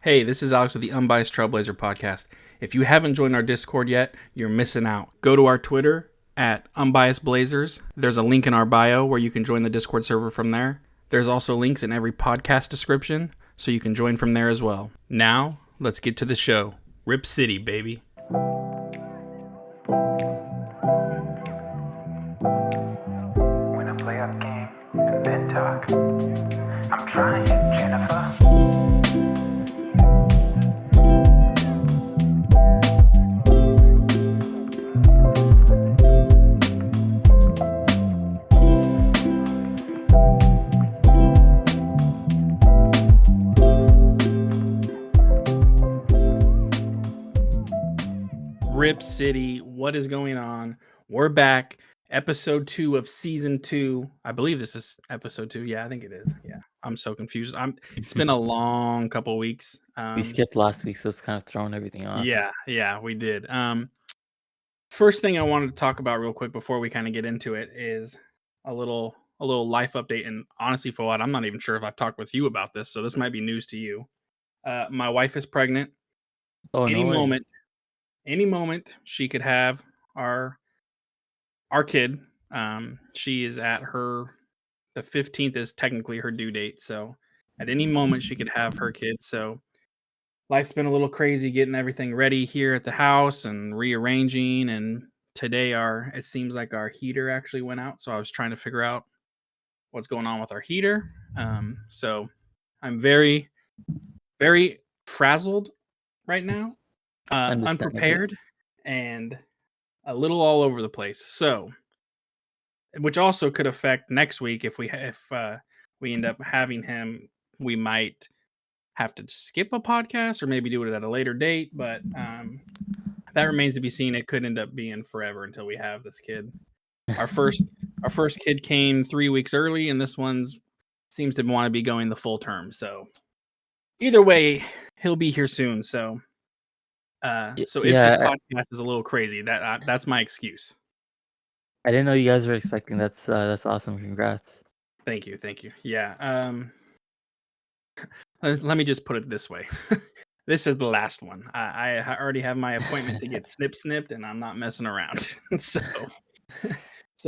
Hey, this is Alex with the Unbiased Trailblazer podcast. If you haven't joined our Discord yet, you're missing out. Go to our Twitter at Unbiased Blazers. There's a link in our bio where you can join the Discord server from there. There's also links in every podcast description, so you can join from there as well. Now, let's get to the show. Rip City, baby. When I play up game and then talk, I'm trying, Jennifer. Rip City, what is going on? We're back. Episode 2 of season 2. I believe this is episode 2. Yeah, I think it is. Yeah, I'm so confused. It's been a long couple of weeks. We skipped last week, so it's kind of thrown everything off. Yeah, we did. First thing I wanted to talk about real quick before we kind of get into it is a little life update. And honestly, Fawad, I'm not even sure if I've talked with you about this, so this might be news to you. My wife is pregnant. Oh, Any moment she could have our kid. She is at the 15th is technically her due date, so at any moment she could have her kid. So life's been a little crazy getting everything ready here at the house and rearranging, and today it seems like our heater actually went out, so I was trying to figure out what's going on with our heater. So I'm very, very frazzled right now. Unprepared and a little all over the place. So, which also could affect next week if we end up having him. We might have to skip a podcast or maybe do it at a later date. But that remains to be seen. It could end up being forever until we have this kid. Our first kid came 3 weeks early, and this one's seems to want to be going the full term. So, either way, he'll be here soon. So. If this podcast is a little crazy, that's my excuse. I didn't know you guys were expecting. That's awesome. Congrats. Thank you. Yeah. Let me just put it this way. This is the last one. I already have my appointment to get snipped, and I'm not messing around. So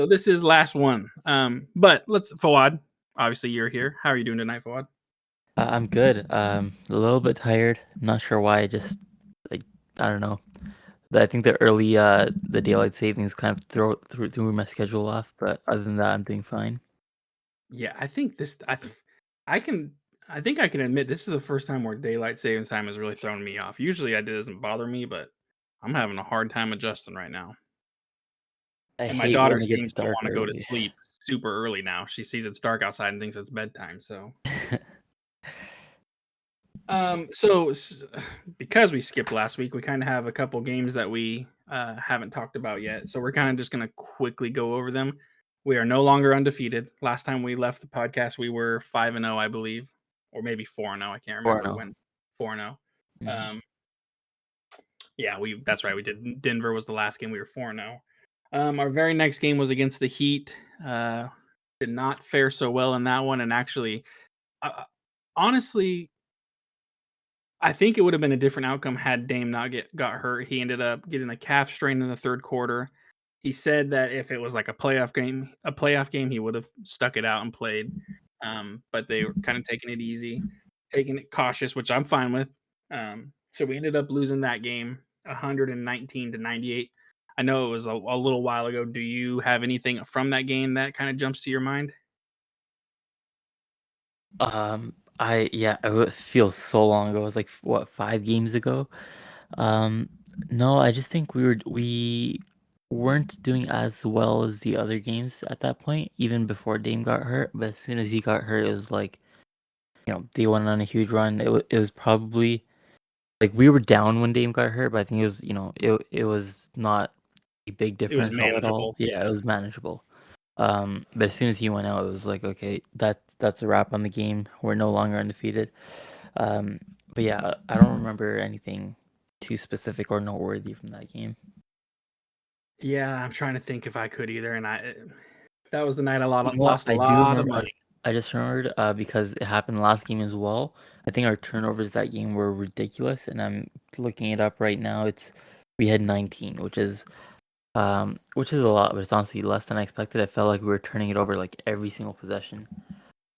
this is last one. But Fawad, obviously you're here. How are you doing tonight, Fawad? I'm good. A little bit tired. I'm not sure why. Just I don't know. I think the early the daylight savings kind of threw my schedule off, but other than that, I'm doing fine. Yeah, I think I can admit this is the first time where daylight savings time has really thrown me off. Usually it doesn't bother me, but I'm having a hard time adjusting right now. And my daughter seems to want to go to sleep super early now. She sees it's dark outside and thinks it's bedtime, so So because we skipped last week, we kind of have a couple games that we haven't talked about yet. So we're kind of just going to quickly go over them. We are no longer undefeated. Last time we left the podcast, we were 5-0, I believe, or maybe 4-0. I can't remember when. 4-0. Mm-hmm. Yeah, that's right. We did. Denver was the last game. We were 4-0. Our very next game was against the Heat. Did not fare so well in that one, and actually, honestly, I think it would have been a different outcome had Dame not got hurt. He ended up getting a calf strain in the third quarter. He said that if it was like a playoff game, he would have stuck it out and played. But they were kind of taking it easy, taking it cautious, which I'm fine with. So we ended up losing that game 119-98. I know it was a little while ago. Do you have anything from that game that kind of jumps to your mind? It feels so long ago. It was like 5 games ago. No, I just think we weren't doing as well as the other games at that point, even before Dame got hurt. But as soon as he got hurt, it was like, they went on a huge run. It was probably like we were down when Dame got hurt, but I think it was it was not a big difference at all. Yeah, it was manageable. But as soon as he went out, it was like, okay, that's a wrap on the game. We're no longer undefeated. But yeah, I don't remember anything too specific or noteworthy from that game. Yeah, I'm trying to think if I could either, and that was the night I lost a lot of money. I just remembered because it happened last game as well. I think our turnovers that game were ridiculous, and I'm looking it up right now. We had 19, which is a lot, but it's honestly less than I expected. I felt like we were turning it over like every single possession.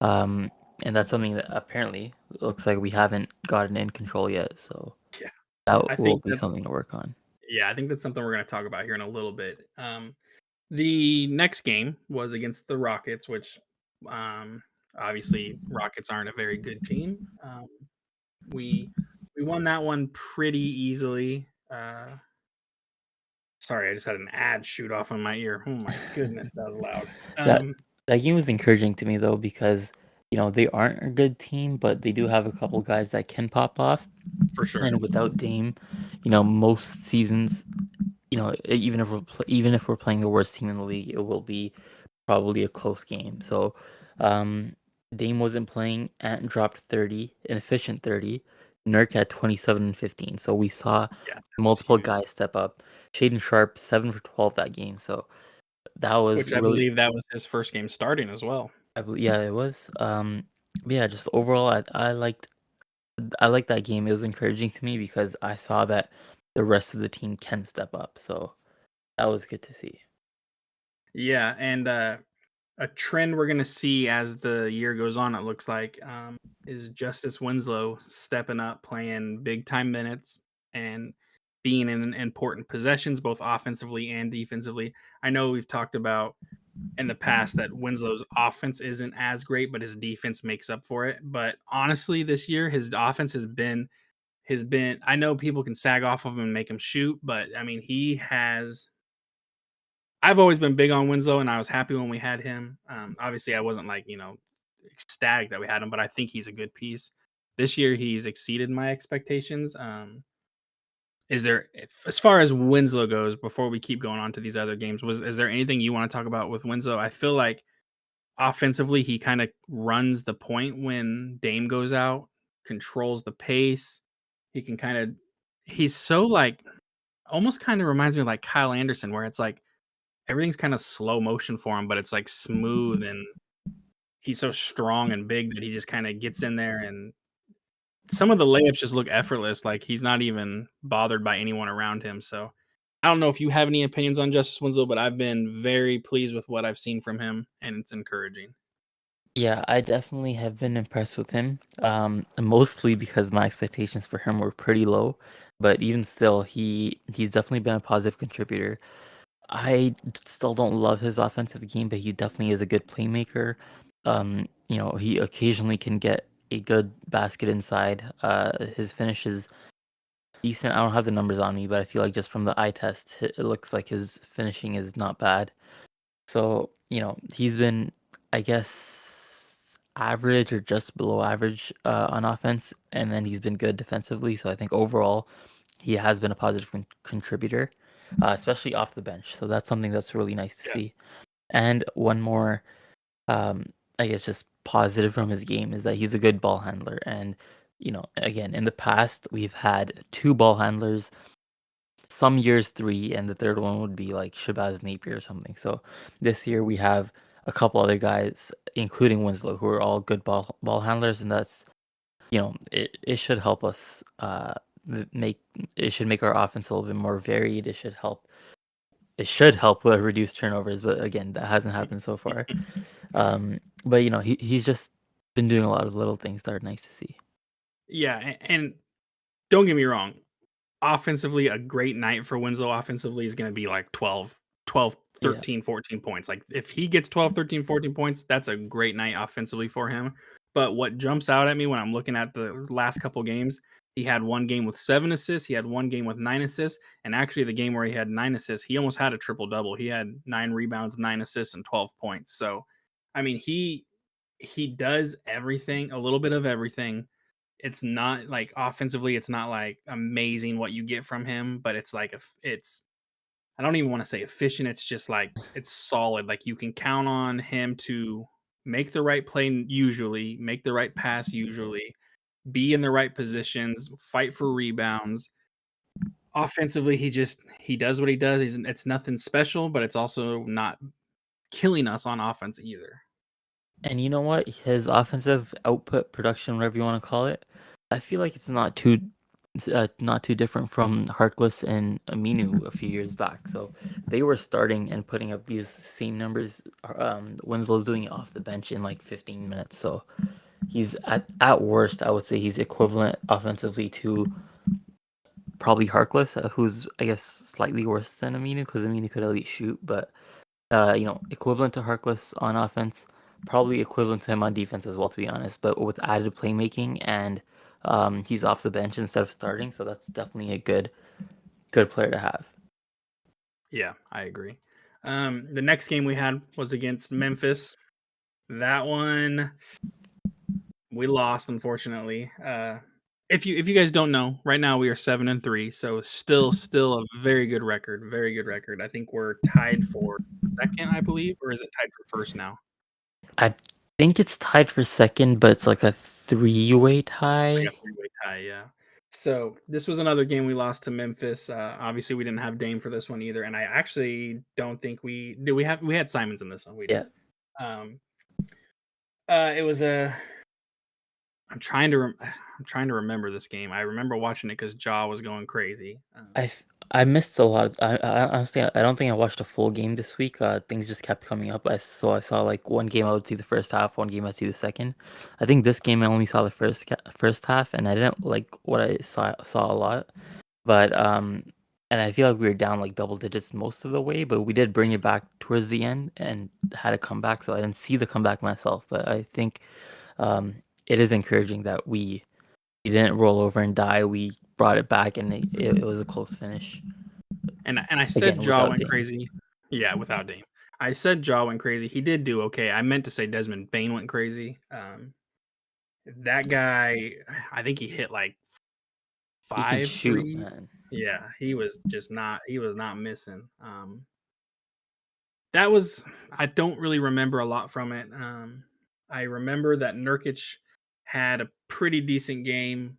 Um, and that's something that apparently looks like we haven't gotten in control yet. So Yeah. I that will think be that's something to work on. yeah, I think that's something we're going to talk about here in a little bit. The next game was against the Rockets, which um, obviously Rockets aren't a very good team. We we won that one pretty easily. Sorry, I just had an ad shoot off on my ear. Oh my goodness, that was loud. That Um, that game was encouraging to me though because they aren't a good team, but they do have a couple guys that can pop off. for sure. And without Dame, most seasons, even if we're playing the worst team in the league, it will be probably a close game. So, um, Dame wasn't playing. Ant dropped 30, an efficient 30. Nurk had 27 and 15. So we saw Yeah, that was multiple huge. guys step up. Shaden Sharp 7 for 12 that game. So that was Which I really, believe that was his first game starting as well. I believe, yeah, it was. But yeah, just overall, I liked that game. It was encouraging to me because I saw that the rest of the team can step up. So that was good to see. Yeah, and a trend we're gonna see as the year goes on, it looks like, is Justice Winslow stepping up, playing big time minutes, and being in important possessions, both offensively and defensively. I know we've talked about in the past that Winslow's offense isn't as great, but his defense makes up for it. But honestly, this year his offense has been. I know people can sag off of him and make him shoot, but I mean he has. I've always been big on Winslow, and I was happy when we had him. Obviously, I wasn't like ecstatic that we had him, but I think he's a good piece. This year, he's exceeded my expectations. As far as Winslow goes, before we keep going on to these other games, is there anything you want to talk about with Winslow? I feel like offensively, he kind of runs the point when Dame goes out, controls the pace. He can kind of, he's so like, almost kind of reminds me of like Kyle Anderson, where it's like everything's kind of slow motion for him, but it's like smooth and he's so strong and big that he just kind of gets in there and some of the layups just look effortless, like he's not even bothered by anyone around him. So I don't know if you have any opinions on Justice Winslow, but I've been very pleased with what I've seen from him, and it's encouraging. Yeah, I definitely have been impressed with him. Mostly because my expectations for him were pretty low, but even still, he's definitely been a positive contributor. Still don't love his offensive game, but he definitely is a good playmaker. He occasionally can get a good basket inside. His finish is decent. I don't have the numbers on me, but I feel like just from the eye test, it looks like his finishing is not bad. So, he's been, I guess, average or just below average on offense, and then he's been good defensively. So I think overall, he has been a positive contributor, especially off the bench. So that's something that's really nice to Yes. see. And one more, I guess, just positive from his game is that he's a good ball handler. And, again, in the past, we've had two ball handlers, some years three, and the third one would be like Shabazz Napier or something. So this year we have a couple other guys, including Winslow, who are all good ball handlers, and that's it should help us make it should make our offense a little bit more varied. It should help with reduce turnovers, but again, that hasn't happened so far. But he's just been doing a lot of little things that are nice to see. Yeah, and don't get me wrong, offensively, a great night for Winslow offensively is gonna be like 12, Yeah, 13, 14 points. Like, if he gets 12, 13, 14 points, that's a great night offensively for him. But what jumps out at me when I'm looking at the last couple games, he had one game with 7 assists, he had one game with 9 assists, and actually the game where he had 9 assists, he almost had a triple-double. He had 9 rebounds, 9 assists, and 12 points. So, I mean, he does everything, a little bit of everything. It's not like offensively, it's not like amazing what you get from him, but it's like if it's I don't even want to say efficient. It's just like it's solid. Like you can count on him to make the right play usually, make the right pass usually, be in the right positions, fight for rebounds. Offensively, he does what he does. It's nothing special, but it's also not killing us on offense either. And you know what? His offensive output, production, whatever you want to call it, I feel like not too different from Harkless and Aminu a few years back. So they were starting and putting up these same numbers. Winslow's doing it off the bench in like 15 minutes. So he's at worst, I would say he's equivalent offensively to probably Harkless, who's I guess slightly worse than Aminu because Aminu could at least shoot, but equivalent to Harkless on offense, probably equivalent to him on defense as well, to be honest, but with added playmaking and he's off the bench instead of starting, so that's definitely a good player to have. Yeah, I agree. The next game we had was against Memphis. That one we lost, unfortunately. If you guys don't know, right now we are 7-3, so still a very good record. Very good record. I think we're tied for second, I believe, or is it tied for first now? I think it's tied for second, but it's like a three-way Like tie. a three-way tie, yeah. So this was another game we lost to Memphis. Obviously, we didn't have Dame for this one either, and I actually don't think we did. We had Simons in this one. We Yeah. did. Um, it was a. I'm trying to. I'm trying to remember this game. I remember watching it because Jaw was going crazy. I missed a lot. I honestly I don't think I watched a full game this week. Things just kept coming up. I saw like one game I would see the first half, one game I'd see the second. I think this game I only saw the first half, and I didn't like what I saw a lot. But and I feel like we were down like double digits most of the way, but we did bring it back towards the end and had a comeback. So I didn't see the comeback myself, but I think um it is encouraging that we didn't roll over and die. We brought it back, and it was a close finish. And I said Again, Jaw without went Dame. crazy. Yeah, without Dame. I said Jaw went crazy. He did do okay. I meant to say Desmond Bain went crazy. That guy, I think he hit like He can five shoot, threes. man. Yeah, he was not missing. That was I don't really remember a lot from it. I remember that Nurkic had a pretty decent game.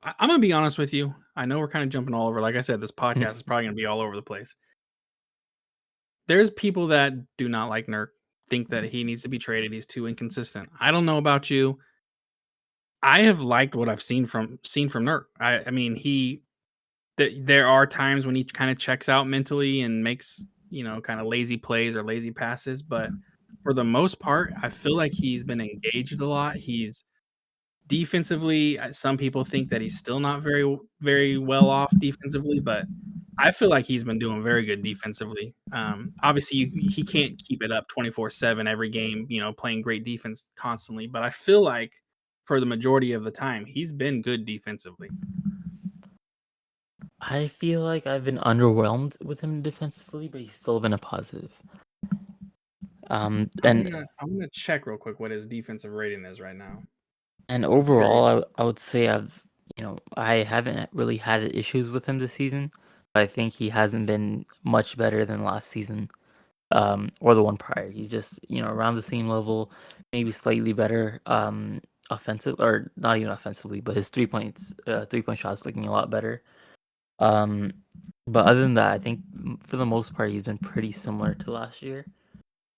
I'm gonna be honest with you. I know we're kind of jumping all over. Like I said, this podcast is probably gonna be all over the place. There's people that do not like Nurk, think that he needs to be traded. He's too inconsistent. I don't know about you. I have liked what I've seen from Nurk. I mean, there are times when he kind of checks out mentally and makes, kind of lazy plays or lazy passes, but for the most part, I feel like he's been engaged a lot. He's defensively, some people think that he's still not very well off defensively, but I feel like he's been doing very good defensively. Obviously, he can't keep it up 24/7 every game, playing great defense constantly, but I feel like for the majority of the time, he's been good defensively. I feel like I've been underwhelmed with him defensively, but he's still been a positive. And I'm gonna check real quick what his defensive rating is right now. and I'm curious. overall, I would say I haven't really had issues with him this season. But I think he hasn't been much better than last season, or the one prior. He's just around the same level, maybe slightly better, offensive or not even offensively, but his 3 point shots looking a lot better. Um, but other than that, I think for the most part he's been pretty similar to last year.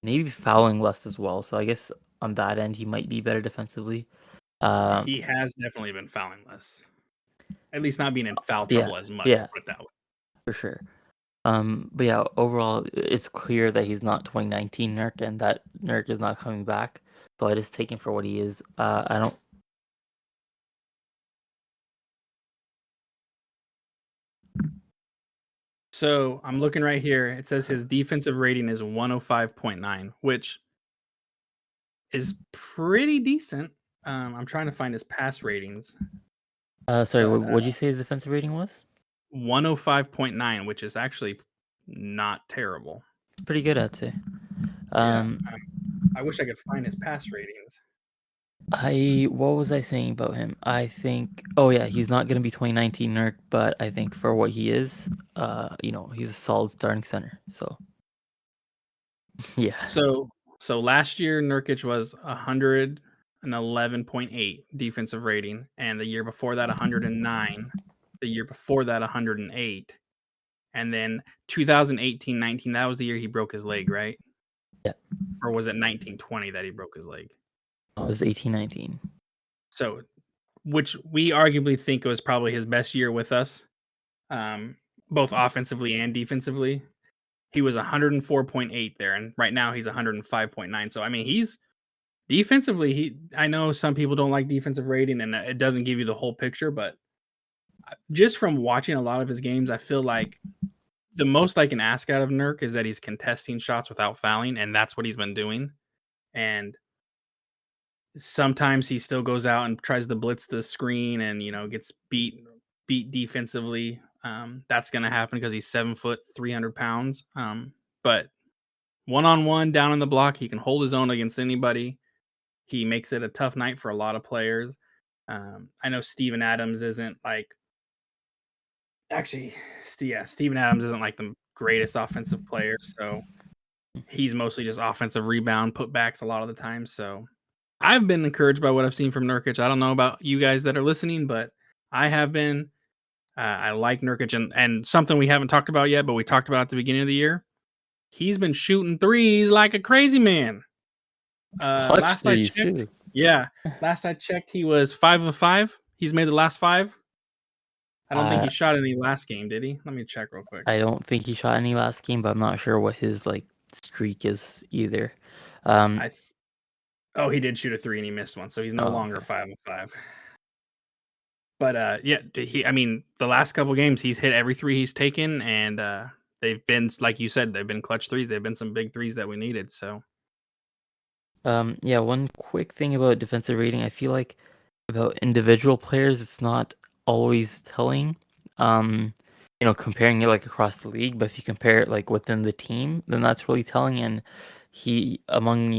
Maybe fouling less as well. So I guess on that end he might be better defensively. Um, He has definitely been fouling less. At least not being in foul yeah, trouble as much, yeah, put it that way. for sure. But yeah, overall it's clear that he's not 2019 Nurk and that Nurk is not coming back. So I just take him for what he is. I don't. So I'm looking right here. It says his defensive rating is 105.9, which is pretty decent. I'm trying to find his pass ratings, Sorry, but what'd you say his defensive rating was? 105.9, which is actually not terrible. Pretty good, I'd say. Yeah, Um, I wish I could find his pass ratings. what was I saying about him? I think, oh yeah, he's not gonna be 2019 Nurk, but I think for what he is, he's a solid starting center. So yeah, So last year Nurkic was 111.8 defensive rating, and the year before that 109, the year before that 108, and then 2018-19, that was the year he broke his leg, right? yeah, Or was it 1920 that he broke his leg? It was 18-19. So, which we arguably think was probably his best year with us, um, both offensively and defensively. He was 104.8 there, and right now he's 105.9. So, I mean, he's defensively. I know some people don't like defensive rating, and it doesn't give you the whole picture, but just from watching a lot of his games, I feel like the most I can ask out of Nurk is that he's contesting shots without fouling, and that's what he's been doing. And sometimes he still goes out and tries to blitz the screen and gets beat defensively. That's gonna happen because he's 7 foot, 300 pounds. But one on one down in the block, he can hold his own against anybody. He makes it a tough night for a lot of players. I know Steven Adams isn't like actually, yeah, Steven Adams isn't like the greatest offensive player, so he's mostly just offensive rebound putbacks a lot of the time. So I've been encouraged by what I've seen from Nurkic. I don't know about you guys that are listening, but I have been. I like Nurkic, and something we haven't talked about yet, but we talked about at the beginning of the year. He's been shooting threes like a crazy man. Clutch Last I threes checked, too. yeah, last I checked, he was 5 of 5. He's made the last 5. I don't think Uh, he shot any last game, did he? Let me check real quick. I don't think he shot any last game, but I'm not sure what his like streak is either. Um, I th- oh, he did shoot a 3 and he missed one, so he's no oh, longer okay. 5 of 5. But yeah, I mean, the last couple games he's hit every 3 he's taken, and they've been like you said, they've been clutch threes. They've been some big threes that we needed. So Yeah, one quick thing about defensive rating, I feel like about individual players, it's not always telling. Um, comparing it like across the league, but if you compare it like within the team, then that's really telling. And he, among,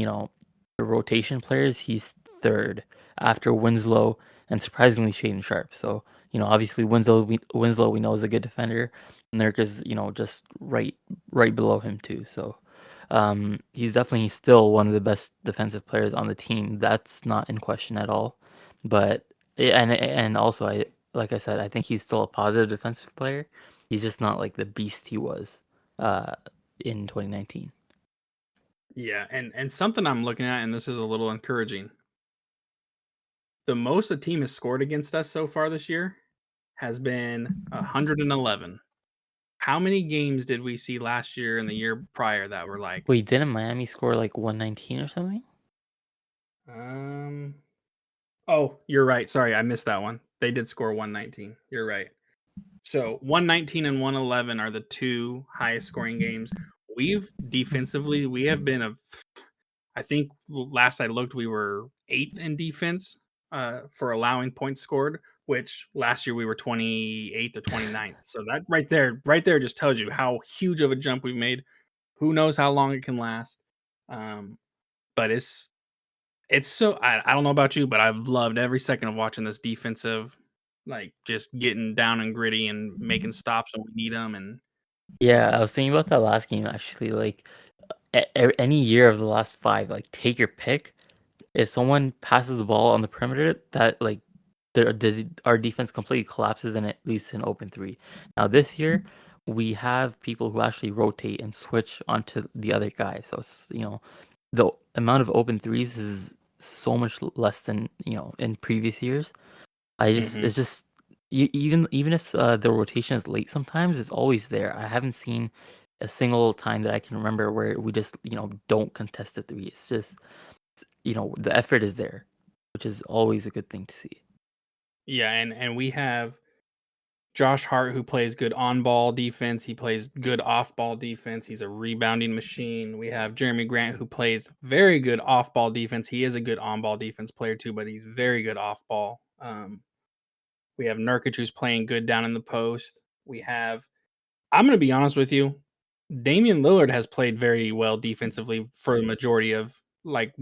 the rotation players, he's third after Winslow and surprisingly Shaden Sharp. So, obviously Winslow we know is a good defender. Nurk is, just right below him too. So he's definitely still one of the best defensive players on the team. That's not in question at all. But and also like I said, I think he's still a positive defensive player. He's just not like the beast he was uh, in 2019. yeah, and something I'm looking at, and this is a little encouraging. The most a team has scored against us so far this year has been 111. How many games did we see last year and the year prior that were like, Wait, didn't Miami score like 119 or something? um, oh, you're right. Sorry, I missed that one. They did score 119. You're right. So 119 and 111 are the two highest scoring games. We have been I think last I looked, we were 8th in defense for allowing points scored, which last year we were 28th or 29th. So that right there just tells you how huge of a jump we've made. Who knows how long it can last? Um, but it's so I don't know about you, but I've loved every second of watching this defensive, like just getting down and gritty and making stops when we need them. And Yeah, I was thinking about that last game actually. Like any year of the last five, like take your pick. If someone passes the ball on the perimeter, that like our defense completely collapses and it leads to an open three. Now this year, we have people who actually rotate and switch onto the other guy. So it's, the amount of open threes is so much less than in previous years. Mhm. It's just even if the rotation is late, sometimes it's always there. I haven't seen a single time that I can remember where we just don't contest the three. It's just the effort is there, which is always a good thing to see. Yeah, and we have Josh Hart, who plays good on ball defense. He plays good off ball defense. He's a rebounding machine. We have Jeremy Grant, who plays very good off ball defense. He is a good on ball defense player too, but he's very good off ball. We have Nurkic, who's playing good down in the post. I'm going to be honest with you, Damian Lillard has played very well defensively for the majority of like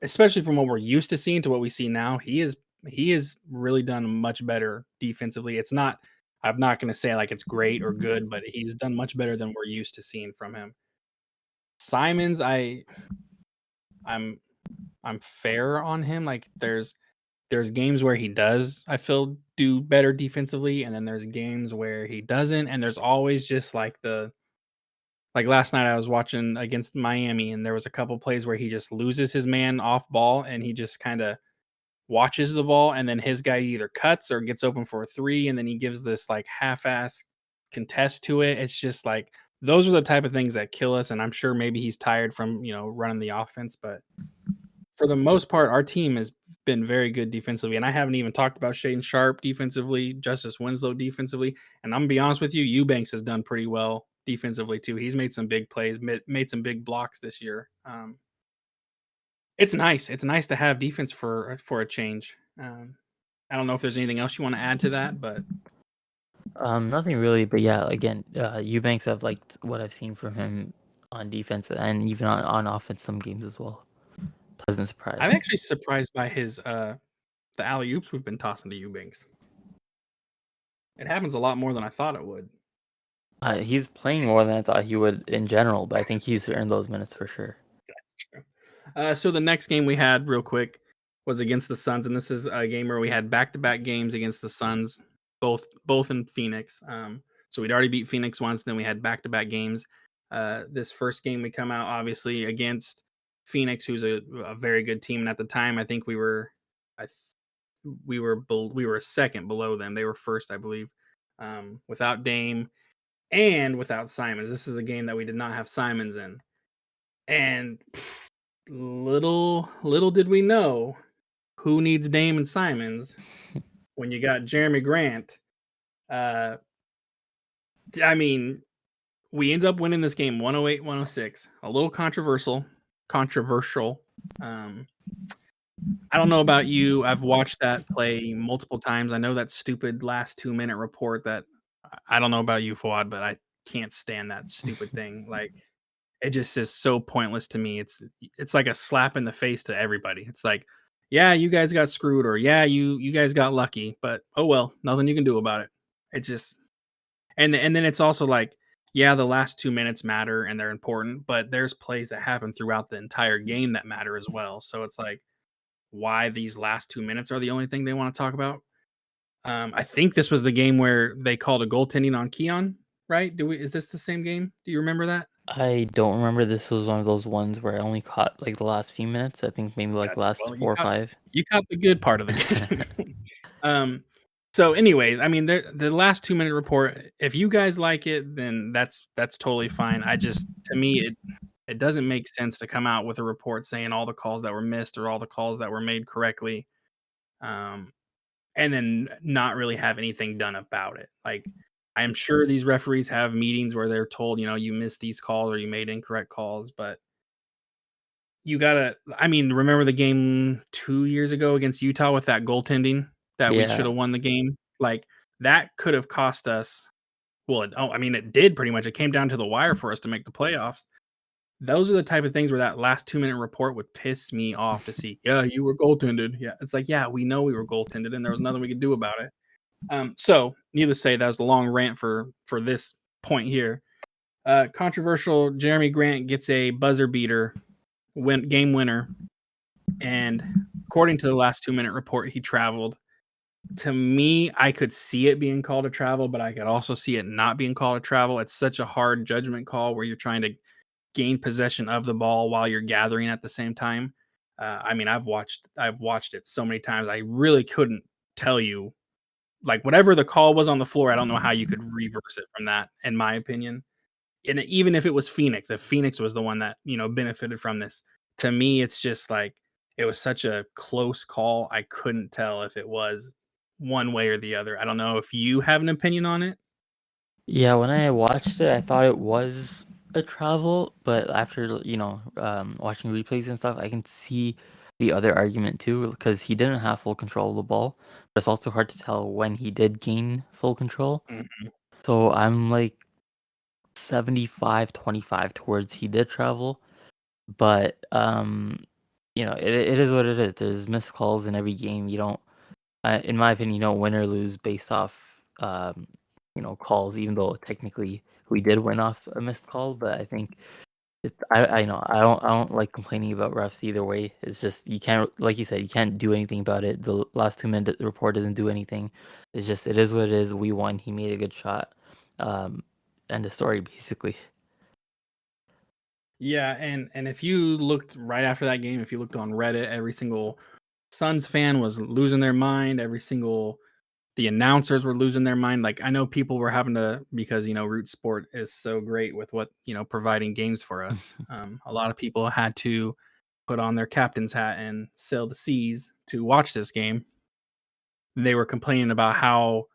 especially from what we're used to seeing to what we see now. He is really done much better defensively. I'm not going to say like it's great or good, but he's done much better than we're used to seeing from him. Simons, I'm I'm fair on him. Like there's games where he does, I feel, do better defensively, and then there's games where he doesn't, and there's always just like Like last night, I was watching against Miami, and there was a couple plays where he just loses his man off ball, and he just kind of watches the ball, and then his guy either cuts or gets open for a three, and then he gives this like half-ass contest to it. It's just like those are the type of things that kill us, and I'm sure maybe he's tired from running the offense, but for the most part, our team has been very good defensively, and I haven't even talked about Shaden Sharp defensively, Justice Winslow defensively, and I'm gonna be honest with you, Eubanks has done pretty well defensively too. He's made some big plays, made some big blocks this year. It's nice. It's nice to have defense for a change. I don't know if there's anything else you want to add to that, but Nothing really, but yeah, again, Eubanks, I've liked what I've seen from him on defense and even on offense some games as well. Pleasant surprise. I'm actually surprised by his the alley oops we've been tossing to Eubanks. It happens a lot more than I thought it would. He's playing more than I thought he would in general, but I think he's earned those minutes for sure. So the next game we had real quick was against the Suns, and this is a game where we had back-to-back games against the Suns, both in Phoenix. So we'd already beat Phoenix once, then we had back-to-back games. This first game we come out obviously against Phoenix, who's a very good team, and at the time I think we were a second below them. They were first, I believe, without Dame and without Simons. This is the game that we did not have Simons in, and little did we know who needs Dame and Simons when you got Jeremy Grant. I mean, we end up winning this game 108-106. A little controversial. I don't know about you. I've watched that play multiple times. I know that stupid last 2-minute report that I don't know about you, Fawad, but I can't stand that stupid thing. Like, it just is so pointless to me. It's like a slap in the face to everybody. It's like, yeah, you guys got screwed, or yeah, you guys got lucky, but oh well, nothing you can do about it. It just and then it's also like, yeah, the last 2 minutes matter and they're important, but there's plays that happen throughout the entire game that matter as well. So it's like, why these last 2 minutes are the only thing they want to talk about? I think this was the game where they called a goaltending on Keon, right? Is this the same game? Do you remember that? I don't remember. This was one of those ones where I only caught like the last few minutes. I think maybe like the Gotcha. last Well, 4 or 5. you caught the good part of the game. So anyways, I mean, the last 2-minute report, if you guys like it, then that's totally fine. To me, it doesn't make sense to come out with a report saying all the calls that were missed or all the calls that were made correctly, and then not really have anything done about it. Like, I'm sure these referees have meetings where they're told, you missed these calls or you made incorrect calls, but remember the game 2 years ago against Utah with that goaltending that we should Yeah. have won the game? Like, that could have cost us it did pretty much. It came down to the wire for us to make the playoffs. Those are the type of things where that last 2-minute report would piss me off to see. Yeah, you were goaltended. Yeah, it's like, yeah, we know we were goaltended, and there was nothing we could do about it. So needless to say, that was the long rant for this point here. Controversial. Jeremy Grant gets a buzzer beater, game winner, and according to the last 2-minute report, he traveled. To me, I could see it being called a travel, but I could also see it not being called a travel. It's such a hard judgment call where you're trying to gain possession of the ball while you're gathering at the same time. I've watched it so many times. I really couldn't tell you, like, whatever the call was on the floor. I don't know how you could reverse it from that, in my opinion. And even if it was Phoenix, if Phoenix was the one that benefited from this, to me, it's just like it was such a close call. I couldn't tell if it was one way or the other. I don't know if you have an opinion on it. Yeah, when I watched it, I thought it was a travel, but after, watching replays and stuff, I can see the other argument too, because he didn't have full control of the ball, but it's also hard to tell when he did gain full control. Mhm. So I'm like 75-25 towards he did travel, but it is what it is. There's missed calls in every game. You don't, in my opinion, you don't win or lose based off calls, even though technically we did win off a missed call. But I think I know I don't like complaining about refs either way. It's just you can't, like you said, you can't do anything about it. The last 2-minute report doesn't do anything. It's just it is what it is. We won. He made a good shot. End of story, basically. Yeah, and if you looked right after that game, if you looked on Reddit, every single Suns fan was losing their mind. Every single the announcers were losing their mind. Like I know people were having to because Root Sport is so great with what providing games for us. A lot of people had to put on their captain's hat and sail the seas to watch this game. They were complaining about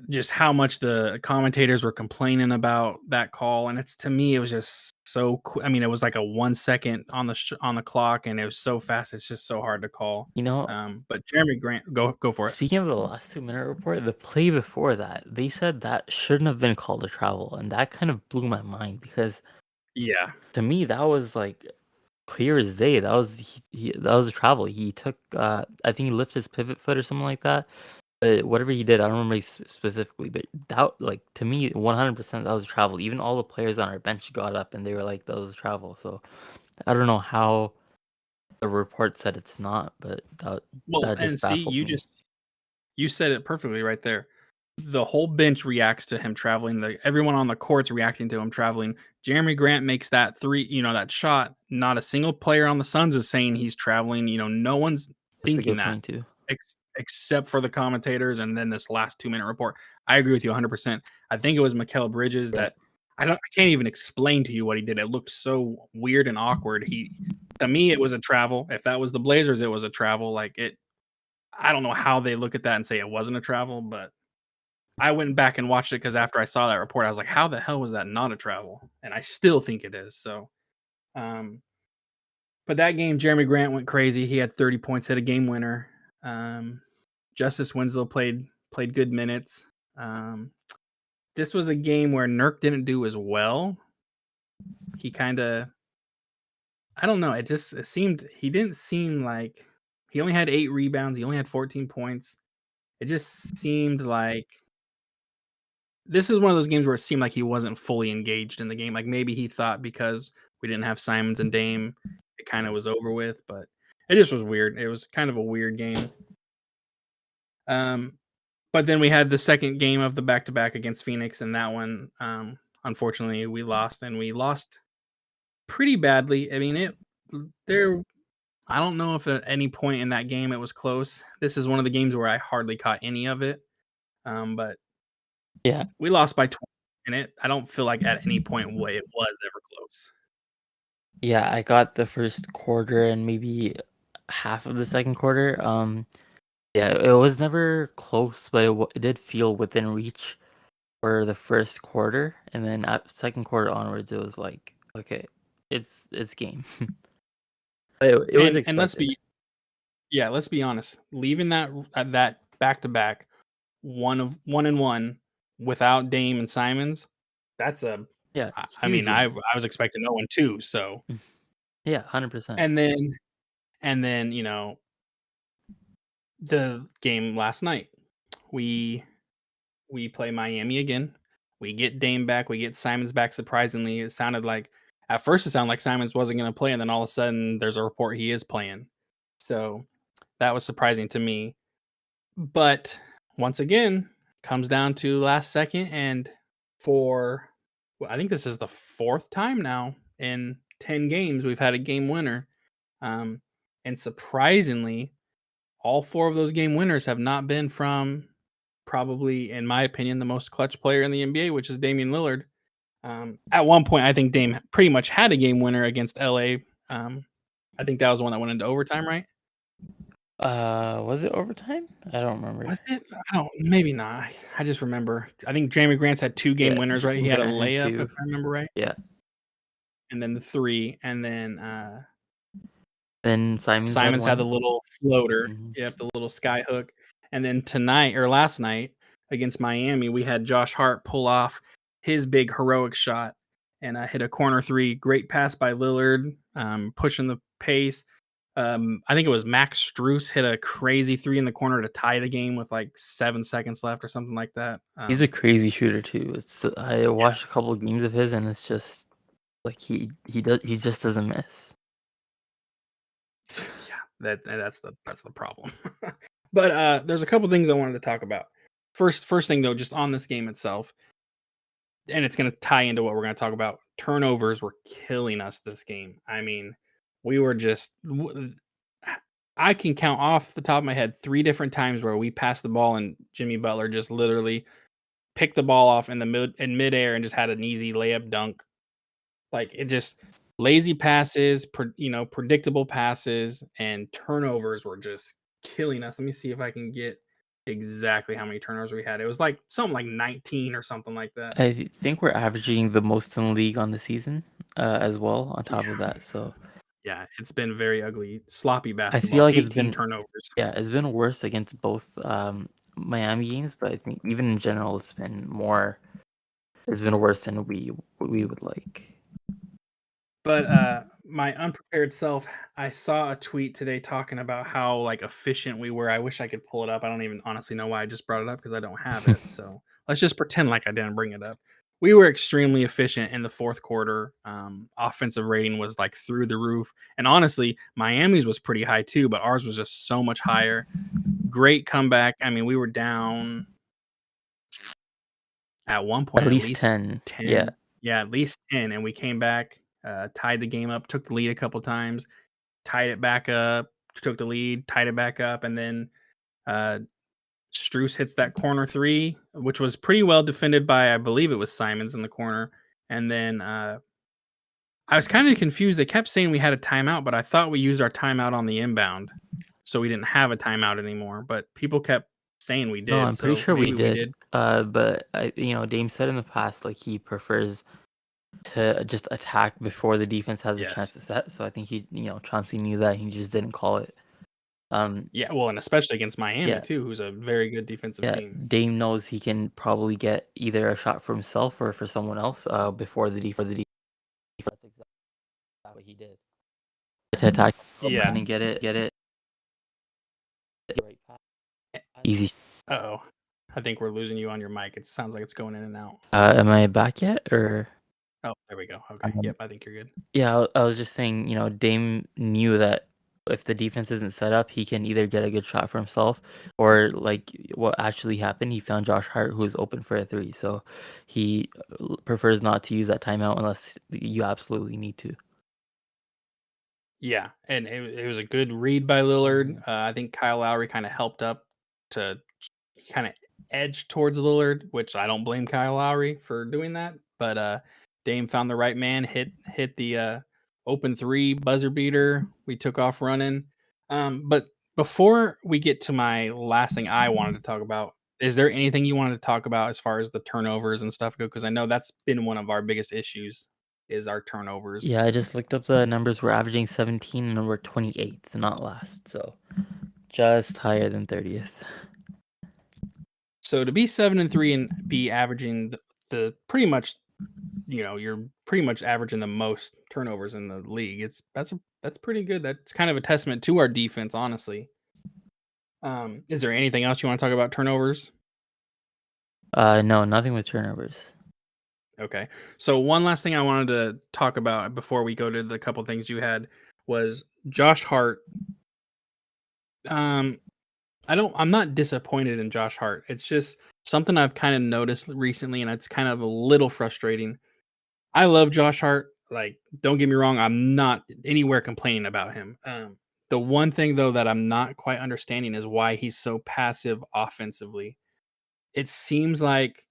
just how much the commentators were complaining about that call, and it's to me, it was just so I mean, it was like a 1 second on the clock, and it was so fast, it's just so hard to call. You know, But Jeremy Grant go for it. speaking of the last 2-minute report, the play before that, they said that shouldn't have been called a travel, and that kind of blew my mind because Yeah. to me that was like clear as day. That was that was a travel. He took I think he lifted his pivot foot or something like that. Whatever he did, I don't remember specifically, but that like to me 100% that was a travel. Even all the players on our bench got up and they were like that was a travel. So I don't know how the report said it's not, but Well, that and just see, baffled me. you said it perfectly right there. The whole bench reacts to him traveling. Everyone on the court's reacting to him traveling. Jeremy Grant makes that three, that shot. Not a single player on the Suns is saying he's traveling. No one's That's a thinking good that point too. except for the commentators and then this last 2-minute report. I agree with you 100%. I think it was Mikal Bridges Yeah. that I can't even explain to you what he did. It looked so weird and awkward. To me, it was a travel. If that was the Blazers, it was a travel. I don't know how they look at that and say it wasn't a travel, but I went back and watched it because after I saw that report, I was like, "How the hell was that not a travel?" And I still think it is. So, um, but that game, Jeremy Grant went crazy. He had 30 points, hit a game winner. Um, Justice Winslow played good minutes. Um, this was a game where Nurk didn't do as well. He kind of, I don't know. It seemed he didn't seem like he only had 8 rebounds. He only had 14 points. It just seemed like this is one of those games where it seemed like he wasn't fully engaged in the game. Like maybe he thought because we didn't have Simons and Dame, it kind of was over with, but it just was weird. It was kind of a weird game. Um, but then we had the second game of the back to back against Phoenix, and that one, unfortunately, we lost, and we lost pretty badly. I mean, there. I don't know if at any point in that game it was close. This is one of the games where I hardly caught any of it. But Yeah. we lost by 20 in it. I don't feel like at any point it was ever close. Yeah, I got the first quarter and maybe half of the second quarter. Yeah, it was never close, but it did feel within reach for the first quarter, and then at second quarter onwards, it was like, okay, it's game. It was And expected. let's be honest. Leaving that back to back, 1-1 without Dame and Simons, that's a. Yeah, I mean, huge I win. was expecting 0-2. So Yeah, 100%. and then the game last night, we we play Miami again. We get Dame back. We get Simons back. Surprisingly, it sounded like at first it sounded like Simons wasn't going to play, and then all of a sudden there's a report he is playing. So that was surprising to me. But once again, comes down to last second, and for I think this is the fourth time now in 10 games we've had a game winner. Um, and surprisingly, all four of those game winners have not been from probably, in my opinion, the most clutch player in the NBA, which is Damian Lillard. At one point, I think Dame pretty much had a game winner against LA. I think that was the one that went into overtime, right? Was it overtime? I don't remember. Was it? I don't. Maybe not. I just remember. I think Jeremy Grant's had 2 game Yeah, winners, right? He had a Grant had layup, if two. I remember right, Yeah. and then the three, and then Then Simons had Simons had the one. little floater. Hmm. Yep, the little sky hook. And then tonight or last night against Miami, we had Josh Hart pull off his big heroic shot and hit a corner three. Great pass by Lillard, pushing the pace. I think it was Max Struess hit a crazy three in the corner to tie the game with like 7 seconds left or something like that. He's a crazy shooter too. I Yeah, watched a couple of games of his, and it's just like he just doesn't miss. yeah, that's the problem. But there's a couple things I wanted to talk about. First thing though, just on this game itself, and it's going to tie into what we're going to talk about. Turnovers were killing us this game. I mean, we were just. I can count off the top of my head 3 different times where we passed the ball and Jimmy Butler just literally picked the ball off in midair and just had an easy layup dunk. Like it just lazy passes, predictable passes, and turnovers were just killing us. Let me see if I can get exactly how many turnovers we had. It was like something like 19 or something like that. I think we're averaging the most in the league on the season, as well, on top of that, so Yeah, it's been very ugly, sloppy I feel basketball. like 18 turnovers. it's been worse against both, Miami games, but I think even in general, it's been worse than we would like. But my unprepared self, I saw a tweet today talking about how like efficient we were. I wish I could pull it up. I don't even honestly know why I just brought it up because I don't have it. So let's just pretend like I didn't bring it up. We were extremely efficient in the fourth quarter. Offensive rating was like through the roof. And honestly, Miami's was pretty high too, but ours was just so much higher. Great comeback. I mean, we were down at one At point at least least 10, yeah. 10. Yeah, at least 10. And we came back, tied the game up, took the lead a couple times, tied it back up, took the lead, tied it back up, and then uh Struess hits that corner three, which was pretty well defended by, I believe it was Simons in the corner. And then I was kind of confused. They kept saying we had a timeout, but I thought we used our timeout on the inbound. So we didn't have a timeout anymore. But people kept saying we No, did. I'm pretty So sure we maybe we did. did. But Dame said in the past, like, he prefers to just attack before the defense has a chance Yes. to set. So I think Chauncey knew that, he just didn't call it. Yeah. Well, and especially against Miami, Yeah, too, who's a very good defensive yeah. team. Dame knows he can probably get either a shot for himself or for someone else, before the defense. That's exactly what he did. To attack Yeah. and get it right pass. Easy. Uh oh. I think we're losing you on your mic. It sounds like it's going in and out. Am I back yet, or? Oh, there we go. Okay. Um, Yep. I think you're good. Yeah, I was just saying, Dame knew that if the defense isn't set up, he can either get a good shot for himself, or like what actually happened, he found Josh Hart who was open for a three. So he prefers not to use that timeout unless you absolutely need to. Yeah, and it was a good read by Lillard. Mhm. I think Kyle Lowry kind of helped up to kind of edge towards Lillard, which I don't blame Kyle Lowry for doing that. But Dame found the right man, hit the open three buzzer beater. We took off running. But before we get to my last thing I wanted to talk about, is there anything you wanted to talk about as far as the turnovers and stuff go? Because I know that's been one of our biggest issues is our turnovers. Yeah, I just looked up the numbers. We're averaging 17 and we're 28th, not last. So just higher than 30th. So to be 7-3 and be averaging the pretty much, you're pretty much averaging the most turnovers in the league. That's pretty good. That's kind of a testament to our defense, honestly. Is there anything else you want to talk about turnovers? No, nothing with turnovers. Okay. So one last thing I wanted to talk about before we go to the couple things you had was Josh Hart. Um, I'm not disappointed in Josh Hart. It's just something I've kind of noticed recently, and it's kind of a little frustrating. I love Josh Hart. Like, don't get me wrong, I'm not anywhere complaining about him. The one thing though that I'm not quite understanding is why he's so passive offensively. It seems like